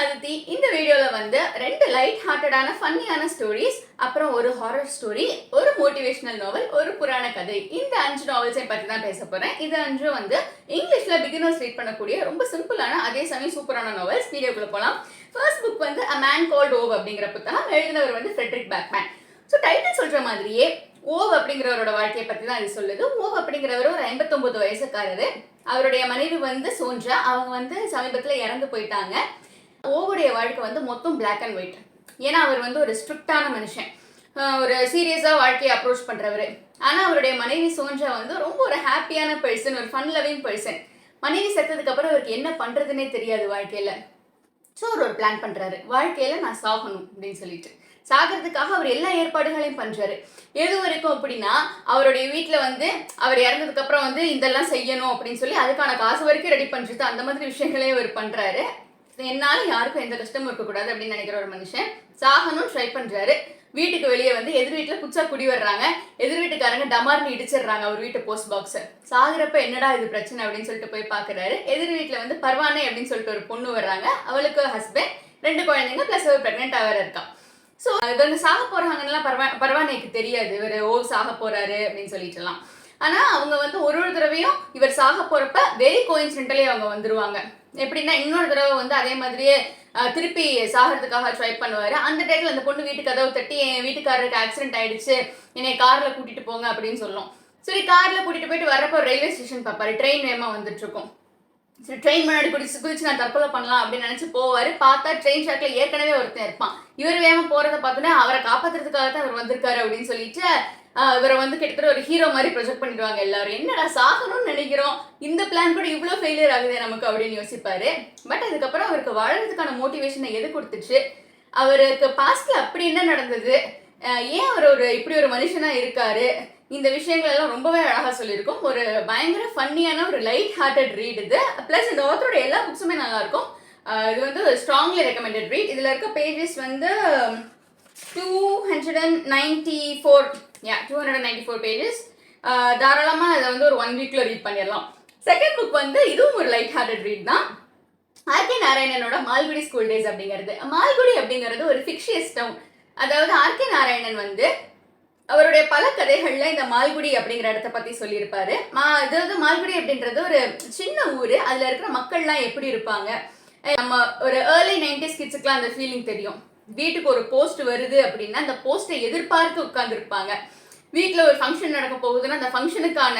அதித்தி. இந்த வீடியோல வந்து ரெண்டு லைட் ஹார்ட்டடான ஃபன்னியான ஸ்டோரிஸ், அப்புறம் ஒரு ஹாரர் ஸ்டோரி, ஒரு மோட்டிவேஷனல் நாவல், ஒரு புராண கதை, இந்த 5 நாவல்ஸை பத்தி தான் பேச போறேன். இது 5 வந்து இங்கிலீஷ்ல பிகினர்ஸ் ரீட் பண்ணக்கூடிய ரொம்ப சிம்பிளான அதே சமயம் சூப்பரான நாவல்ஸ். வீடியோக்குள்ள போலாம். ஃபர்ஸ்ட் புக் வந்து A Man Called Ove அப்படிங்கிற புத்தகம். எழுதினவர் வந்து ஃப்ரெட்ரிக் பேக்மேன். ஸோ டைட்டில் சொல்ற மாதிரியே ஓவ் அப்படிங்கிறவரோட வாழ்க்கையை பத்தி தான் இது சொல்லுது. ஓவ் அப்படிங்கிறவர் ஒரு 59 வயசுக்காரரு. அவருடைய மனைவி வந்து சோஞ்சா. அவங்க வந்து சமீபத்தில் இறந்து போயிட்டாங்க. ஓவுடைய வாழ்க்கை வந்து மொத்தம் பிளாக் அண்ட் ஒயிட். ஏன்னா அவர் வந்து ஒரு ஸ்ட்ரிக்டான மனுஷன், ஒரு சீரியஸாக வாழ்க்கையை அப்ரோச் பண்ணுறவர். ஆனால் அவருடைய மனைவி சோஞ்சா வந்து ரொம்ப ஒரு ஹாப்பியான பர்சன், ஒரு ஃபன் லவிங் பர்சன். மனைவி செத்ததுக்கு அப்புறம் அவருக்கு என்ன பண்ணுறதுன்னே தெரியாது வாழ்க்கையில். ஸோ அவர் ஒரு பிளான் பண்ணுறாரு, வாழ்க்கையில் நான் சாகணும் அப்படின்னு சொல்லிட்டு. சாகிறதுக்காக அவர் எல்லா ஏற்பாடுகளையும் பண்ணுறாரு. எது வரைக்கும் அப்படின்னா, அவருடைய வீட்டில் வந்து அவர் இறந்ததுக்கு அப்புறம் வந்து இதெல்லாம் செய்யணும் அப்படின்னு சொல்லி அதுக்கான காசு வரைக்கும் ரெடி பண்ணுறது, அந்த மாதிரி விஷயங்களையும் அவர் பண்ணுறாரு. என்னால யாருக்கும் எந்த கஷ்டமும் இருக்கக்கூடாது அப்படின்னு நினைக்கிற ஒரு மனுஷன் சாகணும் ட்ரை பண்றாரு. வீட்டுக்கு வெளியே வந்து எதிர் வீட்டுல புதுசா குடி வர்றாங்க. எதிர் வீட்டுக்காரங்க டமார்னு இடிச்சிடுறாங்க அவர் வீட்டு போஸ்ட் பாக்ஸை. சாகுறப்ப என்னடா இது பிரச்சனை அப்படின்னு சொல்லிட்டு போய் பாக்குறாரு. எதிர் வீட்டுல வந்து பர்வானே அப்படின்னு சொல்லிட்டு ஒரு பொண்ணு வர்றாங்க. அவளுக்கு ஹஸ்பண்ட், 2 குழந்தைங்க பிளஸ் ஒரு பிரெக்னென்ட் வேற இருக்கா. ஸோ இவங்க சாக போறாங்கலாம் பர்வானேக்கு தெரியாது இவர் சாக போறாரு அப்படின்னு சொல்லிட்டுலாம். ஆனா அவங்க வந்து ஒரு தடவையும் இவர் சாக போறப்ப வெரி கோயின்சிடென்டலி அவங்க வந்துருவாங்க. எப்படின்னா இன்னொரு தடவை வந்து அதே மாதிரியே திருப்பி சாகிறதுக்காக ட்ரை பண்ணுவாரு. அந்த டைத்துல அந்த பொண்ணு வீட்டு கதவு தட்டி, என் வீட்டுக்காரருக்கு ஆக்சிடென்ட் ஆயிடுச்சு, என்னை கார்ல கூட்டிட்டு போங்க அப்படின்னு சொல்லும். சரி, கார்ல கூட்டிட்டு போயிட்டு வரப்போ ரயில்வே ஸ்டேஷன் பார்ப்பாரு. ட்ரெயின் வேகமா வந்துட்டு இருக்கும். சரி, ட்ரெயின் முன்னாடி குதிச்சு நான் தற்கொலை பண்ணலாம் அப்படின்னு நினைச்சு போவாரு. பார்த்தா ட்ரெயின் ஷாக்ல ஏற்கனவே ஒருத்தன் இருப்பான். இவர் வேகமா போறதை பார்த்தோன்னா அவரை காப்பாத்துறதுக்காக தான் அவர் வந்திருக்காரு அப்படின்னு சொல்லிட்டு இவரை வந்து கிட்டத்தட்ட ஒரு ஹீரோ மாதிரி ப்ரொஜெக்ட் பண்ணிடுவாங்க எல்லாரும். என்னடா சாகணும்னு நினைக்கிறோம், இந்த பிளான் கூட இவ்வளோ ஃபெயிலியர் ஆகுது நமக்கு அப்படின்னு யோசிப்பாரு. பட் அதுக்கப்புறம் அவருக்கு வாழறதுக்கான மோட்டிவேஷனை எது கொடுத்துச்சு, அவருக்கு பாஸ்ட்ல அப்படி என்ன நடந்தது, ஏன் அவர் இப்படி ஒரு மனுஷனா இருக்காரு, இந்த விஷயங்கள் எல்லாம் ரொம்பவே அழகா சொல்லியிருக்கும். ஒரு பயங்கர ஃபன்னியான ஒரு லைட் ஹார்ட்டட் ரீட் இது. பிளஸ் இந்த ஆத்தரோட எல்லா புக்ஸுமே நல்லா இருக்கும். இது வந்து ஸ்ட்ராங்லி ரெக்கமெண்டட் ரீட். இதுல இருக்க பேஜஸ் வந்து 294 பேஜஸ். தாராளமா அதை வந்து ஒரு 1 வீக்ல ரீட் பண்ணிடலாம். செகண்ட் புக் வந்து இதுவும் ஒரு லைட் ஹார்ட்டட் ரீட் தான். ஆர்கே நாராயணனோட மால்குடி ஸ்கூல் டேஸ் அப்படிங்கிறது. மால்குடி அப்படிங்கிறது ஒரு ஃபிக்ஷியஸ் டவுன். அதாவது ஆர்கே நாராயணன் வந்து அவருடைய பல கதைகள்ல இந்த மால்குடி அப்படிங்கிற இடத்த பத்தி சொல்லியிருப்பாரு. அதாவது மால்குடி அப்படின்றது ஒரு சின்ன ஊரு. அதுல இருக்கிற மக்கள்லாம் எப்படி இருப்பாங்க, நம்ம ஒரு ஏர்லி 90s கிட்ஸுக்குலாம் அந்த ஃபீலிங் தெரியும். வீட்டுக்கு ஒரு போஸ்ட் வருது அப்படின்னா அந்த போஸ்ட்டை எதிர்பார்த்து உட்கார்ந்துருப்பாங்க. வீட்டில் ஒரு ஃபங்க்ஷன் நடக்க போகுதுன்னா அந்த ஃபங்க்ஷனுக்கான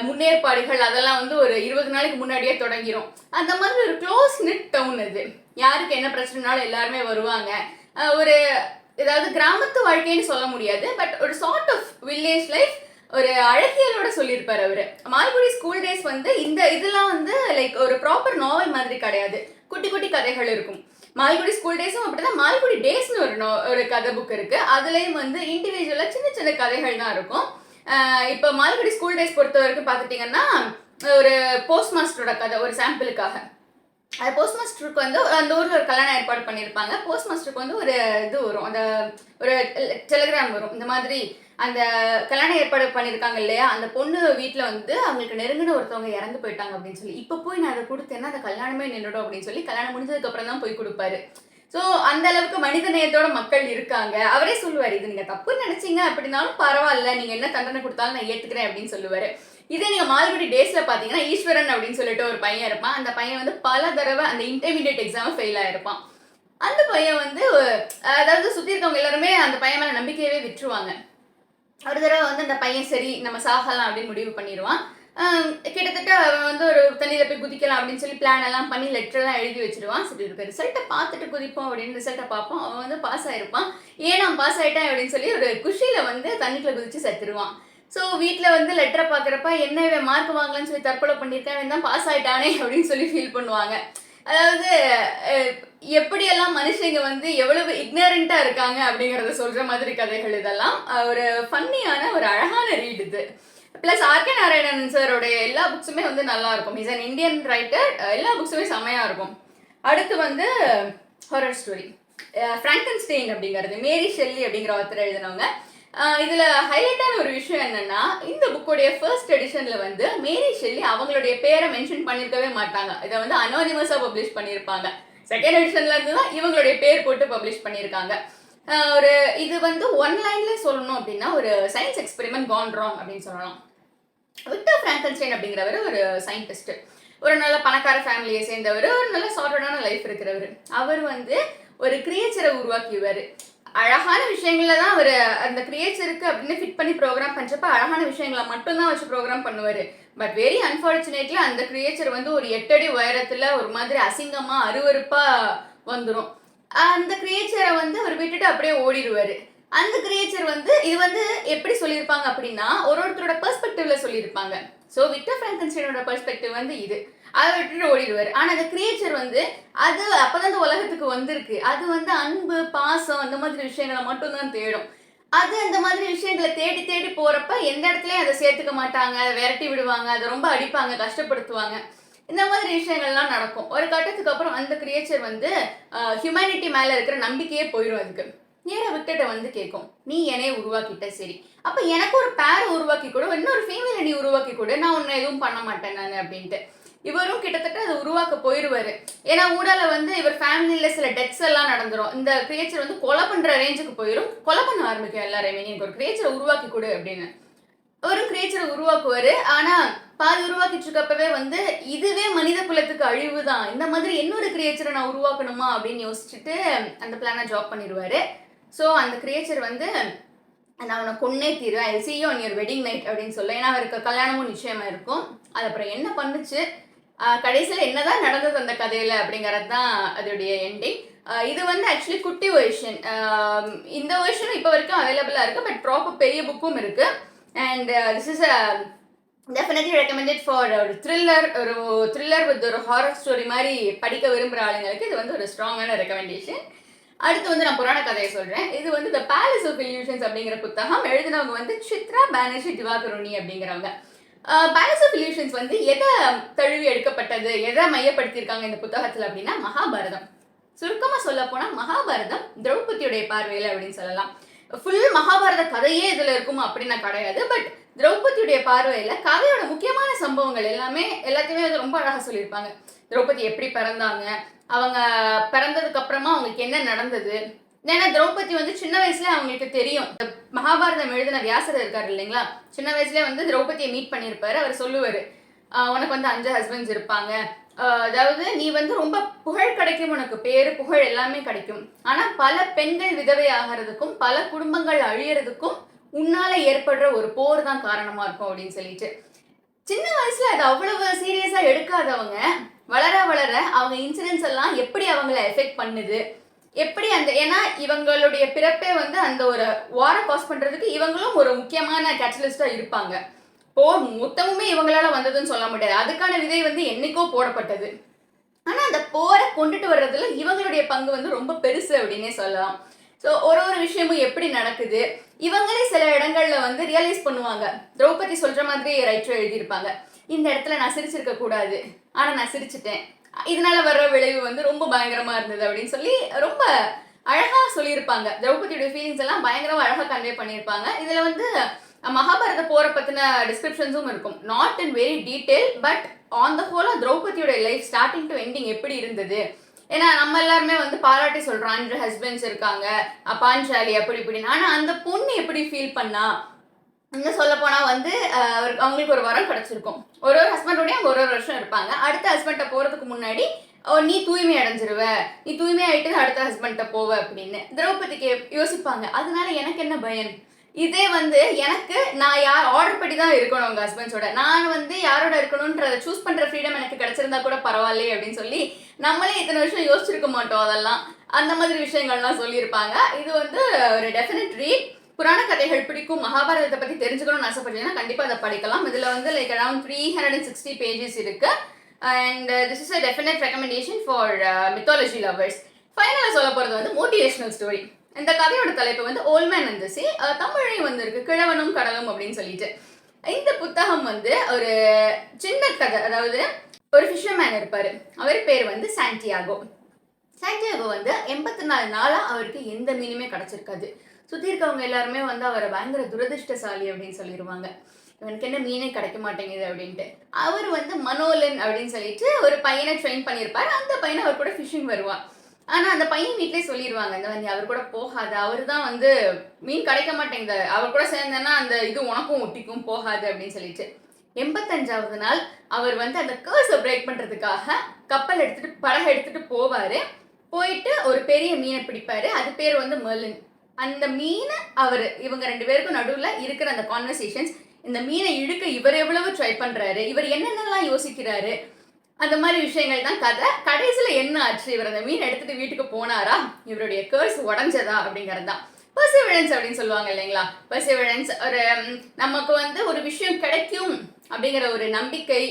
முன்னேற்பாடுகள் அதெல்லாம் வந்து ஒரு 20 நாளைக்கு முன்னாடியே தொடங்கிடும். அந்த மாதிரி ஒரு க்ளோஸ் நிட் டவுன் அது. யாருக்கு என்ன பிரச்சனைனாலும் எல்லாருமே வருவாங்க. ஒரு ஏதாவது கிராமத்து வாழ்க்கைன்னு சொல்ல முடியாது, பட் ஒரு சார்ட் ஆஃப் வில்லேஜ் லைஃப், ஒரு அழகியலோட சொல்லியிருப்பார் அவரு. மால்குடி ஸ்கூல் டேஸ் வந்து இதெல்லாம் வந்து லைக் ஒரு ப்ராப்பர் நாவல் மாதிரி கிடையாது. குட்டி குட்டி கதைகள் இருக்கும். மால்குடி ஸ்கூல் டேஸும் அப்படிதான். மால்குடி டேஸ்னு ஒரு கதை புக் இருக்கு. அதுலயும் வந்து இண்டிவிஜுவலா சின்ன சின்ன கதைகள் தான் இருக்கும். இப்போ மால்குடி ஸ்கூல் டேஸ் பொறுத்த வரைக்கும் பார்த்துட்டீங்கன்னா ஒரு போஸ்ட் மாஸ்டரோட கதை. ஒரு சாம்பிளுக்காக அது போஸ்ட் மாஸ்டருக்கு வந்து அந்த ஊரில் ஒரு கல்யாணம் ஏற்பாடு பண்ணியிருப்பாங்க. போஸ்ட் மாஸ்டருக்கு வந்து ஒரு இது வரும், அந்த ஒரு டெலிகிராம் வரும். இந்த மாதிரி அந்த கல்யாணம் ஏற்பாடு பண்ணியிருக்காங்க இல்லையா, அந்த பொண்ணு வீட்டில் வந்து அவங்களுக்கு நெருங்கின ஒருத்தவங்க இறந்து போயிட்டாங்க அப்படின்னு சொல்லி, இப்போ போய் நான் அதை கொடுத்தேன்னா அந்த கல்யாணமே நின்றுடும் அப்படின்னு சொல்லி கல்யாணம் முடிஞ்சதுக்கு அப்புறம் தான் போய் கொடுப்பாரு. ஸோ அந்த அளவுக்கு மனித நேயத்தோட மக்கள் இருக்காங்க. அவரே சொல்லுவார், இது நீங்க தப்புன்னு நினைச்சீங்க அப்படின்னாலும் பரவாயில்ல, நீங்க என்ன தண்டனை கொடுத்தாலும் நான் ஏத்துக்கிறேன் அப்படின்னு சொல்லுவாரு. இதே நீங்க மால்குடி டேஸ்ல பாத்தீங்கன்னா ஈஸ்வரன் அப்படின்னு சொல்லிட்டு ஒரு பையன் இருப்பான். அந்த பையன் வந்து பல தடவை அந்த இன்டர்மீடியட் எக்ஸாம் ஃபெயில் ஆயிருப்பான். அந்த பையன் வந்து அதாவது சுத்தி இருக்கவங்க எல்லாருமே அந்த பையன் மேல நம்பிக்கையவே விட்டுருவாங்க. ஒரு தடவை வந்து அந்த பையன் சரி நம்ம சாகலாம் அப்படின்னு முடிவு பண்ணிடுவான். கிட்டத்தட்ட அவன் வந்து ஒரு தண்ணியில போய் குதிக்கலாம் அப்படின்னு சொல்லி பிளான் எல்லாம் பண்ணி லெட்டர் எல்லாம் எழுதி வச்சிருவான். சரி, இருக்க ரிசல்ட்டை பார்த்துட்டு குதிப்போம் அப்படின்னு ரிசல்ட்டை பார்ப்போம். அவன் வந்து பாஸ் ஆயிருப்பான். ஏன் நான் பாஸ் ஆயிட்டேன் அப்படின்னு சொல்லி ஒரு குஷியில வந்து தண்ணிக்குள்ள குதிச்சு செத்துருவான். ஸோ வீட்டில் வந்து லெட்டரை பார்க்குறப்ப என்ன இவன் மார்க் வாங்கலன்னு சொல்லி தற்கொலை பண்ணியிருக்கேன், இவன் தான் பாஸ் ஆயிட்டானே அப்படின்னு சொல்லி ஃபீல் பண்ணுவாங்க. அதாவது எப்படியெல்லாம் மனுஷங்க வந்து எவ்வளவு இக்னரண்டா இருக்காங்க அப்படிங்கறத சொல்ற மாதிரி கதைகள் இதெல்லாம். ஒரு ஃபன்னியான ஒரு அழகான ரீட் இது. பிளஸ் ஆர்கே நாராயணன் சாரோடைய எல்லா புக்ஸுமே வந்து நல்லா இருக்கும். Is an Indian writer. எல்லா புக்ஸுமே செம்மையா இருக்கும். அடுத்து வந்து ஹாரர் ஸ்டோரி. ஃப்ராங்கன்ஸ்டெயின் அப்படிங்கிறது மேரி ஷெல்லி அப்படிங்கிற ஆத்தர் எழுதினவங்க. இதுல ஹைலைட்டான ஒரு விஷயம் என்னன்னா, இந்த புக்கோடைய ஃபர்ஸ்ட் எடிஷன்ல வந்து மேரி ஷெல்லி அவங்களுடைய பேரை மென்ஷன் பண்ணிருக்கவே மாட்டாங்க. இதை வந்து அனானிமஸா பப்ளிஷ் பண்ணியிருப்பாங்க. செகண்ட் எடிஷன்ல இருந்து தான் இவங்களுடைய பேர் போட்டு பப்ளிஷ் பண்ணியிருக்காங்க. ஒரு இது வந்து ஒன் லைன்ல சொல்லணும் அப்படின்னா ஒரு சயின்ஸ் எக்ஸ்பெரிமெண்ட் கான் ராங் அப்படின்னு சொல்லலாம். விக்டர் பிராங்கன்ஸ்டைன் அப்படிங்கிறவர் ஒரு சயின்டிஸ்ட், ஒரு நல்ல பணக்கார ஃபேமிலியை சேர்ந்தவர், ஒரு நல்ல சார்ட்டடான லைஃப் இருக்கிறவர். அவர் வந்து ஒரு கிரியேச்சரை உருவாக்கியவர். அழகான விஷயங்கள தான் அவர் அந்த கிரியேச்சருக்கு அப்படின்னு ஃபிட் பண்ணி ப்ரோக்ராம் பண்ணுறப்ப அழகான விஷயங்களை மட்டும்தான் வச்சு ப்ரோக்ராம் பண்ணுவார். பட் வெரி அன்ஃபார்ச்சுனேட்லி அந்த கிரியேச்சர் வந்து ஒரு 8 அடி உயரத்தில் ஒரு மாதிரி அசிங்கமாக அருவருப்பாக வந்துடும். அந்த கிரியேச்சரை வந்து அவர் விட்டுட்டு அப்படியே ஓடிடுவார். அந்த கிரியேச்சர் வந்து இது வந்து எப்படி சொல்லியிருப்பாங்க அப்படின்னா ஒருத்தரோட பெர்ஸ்பெக்டிவ்ல சொல்லியிருப்பாங்க. ஸோ விக்டர் பிராங்கன்ஸ்டைனோட பெர்ஸ்பெக்டிவ் வந்து இது, அதை விட்டுட்டு ஓடிடுவார். ஆனால் அந்த கிரியேச்சர் வந்து அது அப்போதான் இந்த உலகத்துக்கு வந்திருக்கு. அது வந்து அன்பு, பாசம் அந்த மாதிரி விஷயங்களை மட்டும்தான் தேடும். அது அந்த மாதிரி விஷயங்களை தேடி தேடி போறப்ப எந்த இடத்துலயும் அதை சேர்த்துக்க மாட்டாங்க, அதை விரட்டி விடுவாங்க, அதை ரொம்ப அடிப்பாங்க, கஷ்டப்படுத்துவாங்க. இந்த மாதிரி விஷயங்கள்லாம் நடக்கும். ஒரு கட்டத்துக்கு அப்புறம் அந்த கிரியேச்சர் வந்து ஹியூமனிட்டி மேல இருக்கிற நம்பிக்கையே போயிடும். அதுக்கு நேராக விக்டர்ட்ட வந்து கேட்கும், நீ என்னைய உருவாக்கிட்ட, சரி அப்ப எனக்கு ஒரு பேரை உருவாக்கி கொடு, இன்னொரு ஃபீமேலை நீ உருவாக்கி கொடு, நான் உன்னை எதுவும் பண்ண மாட்டேன் நான் அப்படின்ட்டு. இவரும் கிட்டத்தட்ட அதை உருவாக்க போயிடுவாரு. ஏன்னா ஊடால வந்து இவர் ஃபேமிலியில சில டெத்ஸ் எல்லாம் நடந்துரும். இந்த கிரியேச்சர் வந்து கொலை பண்ற ரேஞ்சுக்கு போயிடும். கொலை பண்ண ஆரம்பிக்கும் எல்லாரையுமே, எனக்கு ஒரு கிரியேச்சரை உருவாக்கி கொடு அப்படின்னு. ஒரு கிரியேச்சரை உருவாக்குவாரு. ஆனா பாதி உருவாக்கிட்டு இருக்கப்பவே வந்து இதுவே மனித குலத்துக்கு அழிவு தான், இந்த மாதிரி இன்னொரு கிரியேச்சரை நான் உருவாக்கணுமா அப்படின்னு யோசிச்சுட்டு அந்த பிளானை ட்ராப் பண்ணிடுவாரு. ஸோ அந்த கிரியேச்சர் வந்து நான் உன்னை கொன்னே தீருவேன், ஐ see you on your wedding night அப்படின்னு சொல்ல. ஏன்னா அவருக்கு கல்யாணமும் நிச்சயமா இருக்கும். அது அப்புறம் என்ன பண்ணுச்சு, கடைசியில் என்னதான் நடந்தது அந்த கதையில அப்படிங்கிறது தான் அதோடைய எண்டிங். இது வந்து ஆக்சுவலி குட்டி வெர்ஷன். இந்த வெர்ஷன் இப்போ வரைக்கும் அவைலபிளா இருக்கு. பட் ப்ராப்பர் பெரிய புக்கும் இருக்கு. And this is definitely recommended for ஒரு த்ரில்லர் வித் ஒரு ஹாரர் ஸ்டோரி மாதிரி படிக்க விரும்புகிற ஆளுங்களுக்கு இது வந்து ஒரு ஸ்ட்ராங்கான ரெக்கமெண்டேஷன். அடுத்து வந்து நான் புராண கதையை சொல்றேன். இது வந்து த பேலஸ் ஆஃப் இல்யூஷன்ஸ் அப்படிங்கிற புத்தகம். எழுதினவங்க வந்து சித்ரா பானர்ஜி திவாகருணி அப்படிங்கிறவங்க. பேலஸ் ஆஃப் இல்யூஷன்ஸ் வந்து எதை தழுவி எடுக்கப்பட்டது, எதை மையப்படுத்தியிருக்காங்க இந்த புத்தகத்தில் அப்படின்னா மகாபாரதம். சுருக்கமாக சொல்ல போனால் மகாபாரதம் திரௌபதியுடைய பார்வையில் அப்படின்னு சொல்லலாம். ஃபுல் மகாபாரத கதையே இதில் இருக்குமா அப்படின்னா கிடையாது. பட் திரௌபதியுடைய பார்வையில் கதையோட முக்கியமான சம்பவங்கள் எல்லாத்தையுமே வந்து ரொம்ப அழகாக சொல்லியிருப்பாங்க. திரௌபதி எப்படி பிறந்தாங்க, அவங்க பிறந்ததுக்கு அப்புறமா அவங்களுக்கு என்ன நடந்தது. ஏன்னா திரௌபதி வந்து சின்ன வயசுல அவங்களுக்கு தெரியும். மகாபாரதம் எழுதின வியாசர் இருக்காரு இல்லைங்களா, சின்ன வயசுல வந்து திரௌபதியை மீட் பண்ணியிருப்பாரு. அவர் சொல்லுவாரு, உனக்கு வந்து 5 ஹஸ்பண்ட்ஸ் இருப்பாங்க, அதாவது நீ வந்து ரொம்ப புகழ் கிடைக்கும், உனக்கு பேரு புகழ் எல்லாமே கிடைக்கும். ஆனா பல பெண்கள் விதவை ஆகிறதுக்கும் பல குடும்பங்கள் அழியறதுக்கும் உன்னால ஏற்படுற ஒரு போர் தான் காரணமா இருக்கும் அப்படின்னு சொல்லிட்டு. சின்ன வயசுல அது அவ்வளவு சீரியஸா எடுக்காதவங்க வளர வளர அவங்க இன்சிடென்ட்ஸ் எல்லாம் எப்படி அவங்கள எஃபெக்ட் பண்ணுது, எப்படி அந்த ஏன்னா இவங்களுடைய பிறப்பே வந்து அந்த ஒரு வாரை காஸ் பண்றதுக்கு இவங்களும் ஒரு முக்கியமான கேட்டலிஸ்டா இருப்பாங்க. போர் மொத்தமுமே இவங்களால வந்ததுன்னு சொல்ல முடியாது. அதுக்கான விதை வந்து என்னைக்கோ போடப்பட்டது. ஆனா அந்த போரை கொண்டுட்டு வர்றதுல இவங்களுடைய பங்கு வந்து ரொம்ப பெருசு அப்படின்னே சொல்லலாம். ஸோ ஒரு விஷயமும் எப்படி நடக்குது, இவங்களே சில இடங்கள்ல வந்து ரியலைஸ் பண்ணுவாங்க. திரௌபதி சொல்ற மாதிரி ரைட்டர் எழுதியிருப்பாங்க, இந்த இடத்துல நான் சிரிச்சிருக்க கூடாது, ஆனா நான் சிரிச்சிட்டேன், இதனால வர்ற விளைவு வந்து ரொம்ப பயங்கரமா இருந்தது அப்படின்னு சொல்லி ரொம்ப அழகா சொல்லியிருப்பாங்க. திரௌபதியோட ஃபீலிங்ஸ் எல்லாம் பயங்கரமா அழகா கன்வே பண்ணியிருப்பாங்க. இதுல வந்து மகாபாரத போரை பத்தின டிஸ்கிரிப்ஷன்ஸும் இருக்கும். Not in very detail, but on the ஹோலா திரௌபதியோட லைஃப் ஸ்டார்டிங் டு எண்டிங் எப்படி இருந்தது. ஏன்னா நம்ம எல்லாருமே வந்து பாராட்டி சொல்றோம், 5 ஹஸ்பண்ட்ஸ் இருக்காங்க, பாஞ்சாலி அப்படி இப்படின்னு. ஆனா அந்த பொண்ணு எப்படி ஃபீல் பண்ணா, இன்னும் சொல்ல போனா வந்து அவங்களுக்கு ஒரு வரம் கிடைச்சிருக்கும். ஒரு ஹஸ்பண்டோடய அவங்க ஒரு வருஷம் இருப்பாங்க. அடுத்த ஹஸ்பண்ட போறதுக்கு முன்னாடி நீ தூய்மை அடைஞ்சிருவ, நீ தூய்மை ஆயிட்டு அடுத்த ஹஸ்பண்ட போவ அப்படின்னு திரௌபதிக்கு யோசிப்பாங்க. அதனால எனக்கு என்ன பயன், இதே வந்து எனக்கு நான் யார் ஆர்டர் படி தான் இருக்கணும் உங்க ஹஸ்பண்ட்ஸோட, நான் வந்து யாரோட இருக்கணும்ன்றத சூஸ் பண்ற ஃப்ரீடம் எனக்கு கிடைச்சிருந்தா கூட பரவாயில்லையே அப்படின்னு சொல்லி நம்மளே இத்தனை வருஷம் யோசிச்சிருக்க மாட்டோம். அதெல்லாம் அந்த மாதிரி விஷயங்கள்லாம் சொல்லியிருப்பாங்க. இது வந்து ஒரு டெஃபினட் ரீட். புராண கதைகள் பிடிக்கும், மகாபாரதத்தை பத்தி தெரிஞ்சுக்கணும்னு ஆசைப்பட்டீங்கன்னா கண்டிப்பா அதை படிக்கலாம். இதுல வந்து லைக் அரௌண்ட் 360 பேஜஸ் இருக்கு. And this is a definite recommendation for mythology lovers. ஃபைனலாக சொல்ல போறது வந்து மோட்டிவேஷனல் ஸ்டோரி. இந்த கதையோட தலைப்பு வந்து ஓல்ட் மேன் அண்ட் தி சீ, தமிழையும் வந்து இருக்கு கிழவனும் கடலும் அப்படின்னு சொல்லிட்டு. இந்த புத்தகம் வந்து ஒரு சின்ன கதை. அதாவது ஒரு ஃபிஷர்மேன் இருப்பாரு, அவர் பேர் வந்து சாண்டியாகோ. சாண்டியாகோ வந்து 84 நாளா அவருக்கு எந்த மீனுமே கிடைச்சிருக்காது. சுற்றி இருக்கவங்க எல்லாருமே வந்து அவரை பயங்கர துரதிருஷ்டசாலி அப்படின்னு சொல்லிடுவாங்க. இவனுக்கு என்ன மீனே கிடைக்க மாட்டேங்குது அப்படின்ட்டு. அவர் வந்து மனோலன் அப்படின்னு சொல்லிட்டு ஒரு பையனை ட்ரெயின் பண்ணியிருப்பாரு. அந்த பையனை அவர் கூட ஃபிஷிங் வருவான். ஆனா அந்த பையன் வீட்லயே சொல்லிடுவாங்க, இந்த மாதிரி அவர் கூட போகாது, அவர் தான் வந்து மீன் கிடைக்க மாட்டேங்குது, அவர் கூட சேர்ந்தேன்னா அந்த இது உனக்கும் ஒட்டிக்கும், போகாது அப்படின்னு சொல்லிட்டு. 85வது நாள் அவர் வந்து அந்த கர்ஸை பிரேக் பண்றதுக்காக கப்பல் எடுத்துட்டு படகு எடுத்துட்டு போவாரு. போயிட்டு ஒரு பெரிய மீனை பிடிப்பாரு. அது பேர் வந்து மெர்லின். அந்த மீனை இவங்க 2 பேருக்கும் நடுவுல இருக்கிற அந்த கான்வர்சேஷன்ஸ், இந்த மீனை இழுக்க இவர் எவ்வளவு ட்ரை பண்றாரு, இவர் என்னென்னலாம் யோசிக்கிறாரு, அந்த மாதிரி விஷயங்கள் தான் கதை. கடைசியில என்ன ஆச்சு, இவர் அந்த மீன் எடுத்துட்டு வீட்டுக்கு போனாரா, இவருடைய கர்ஸ் உடஞ்சதா அப்படிங்கிறது தான் பெர்சிவரன்ஸ் அப்படின்னு சொல்லுவாங்க இல்லைங்களா. பெர்சிவரன்ஸ் ஒரு நமக்கு வந்து ஒரு விஷயம் கிடைக்கும் அப்படிங்கிற ஒரு நம்பிக்கை,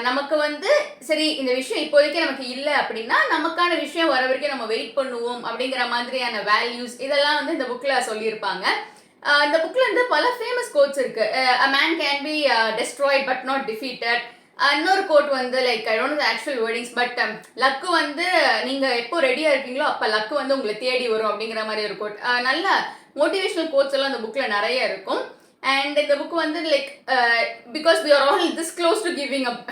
நமக்கு வந்து சரி இந்த விஷயம் இப்போதைக்கு நமக்கு இல்லை அப்படின்னா நமக்கான விஷயம் வர வரைக்கும் நம்ம வெயிட் பண்ணுவோம் அப்படிங்கிற மாதிரியான வேல்யூஸ், இதெல்லாம் வந்து இந்த புக்ல சொல்லியிருப்பாங்க. இந்த புக்ல இருந்து பல ஃபேமஸ் கோட்ஸ் இருக்கு. a man can be destroyed but not defeated. இன்னொரு கோட் வந்து like I don't know the actual wordings, but luck வந்து நீங்க எப்போ ரெடியா இருக்கீங்களோ அப்ப லக்கு வந்து உங்களை தேடி வரும் அப்படிங்கிற மாதிரி ஒரு கோட். நல்ல மோட்டிவேஷனல் கோட்ஸ் எல்லாம் இந்த புக்ல நிறைய இருக்கும். அண்ட் இந்த புக் வந்து like because we are all this close to giving up.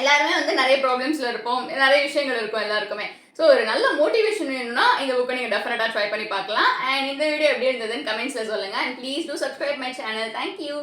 எல்லாருமே வந்து நிறைய ப்ராப்ளம்ஸ்ல இருப்போம், நிறைய விஷயங்கள் இருக்கும் எல்லாருக்குமே. ஸோ ஒரு நல்ல மோட்டிவேஷன் வேணும்னா இந்த புக்கை நீங்கள் டெஃபினட்டாக ட்ரை பண்ணி பார்க்கலாம். அண்ட் இந்த வீடியோ எப்படி இருந்ததுன்னு கமெண்ட்ஸில் சொல்லுங்கள். And please do subscribe my channel. Thank you.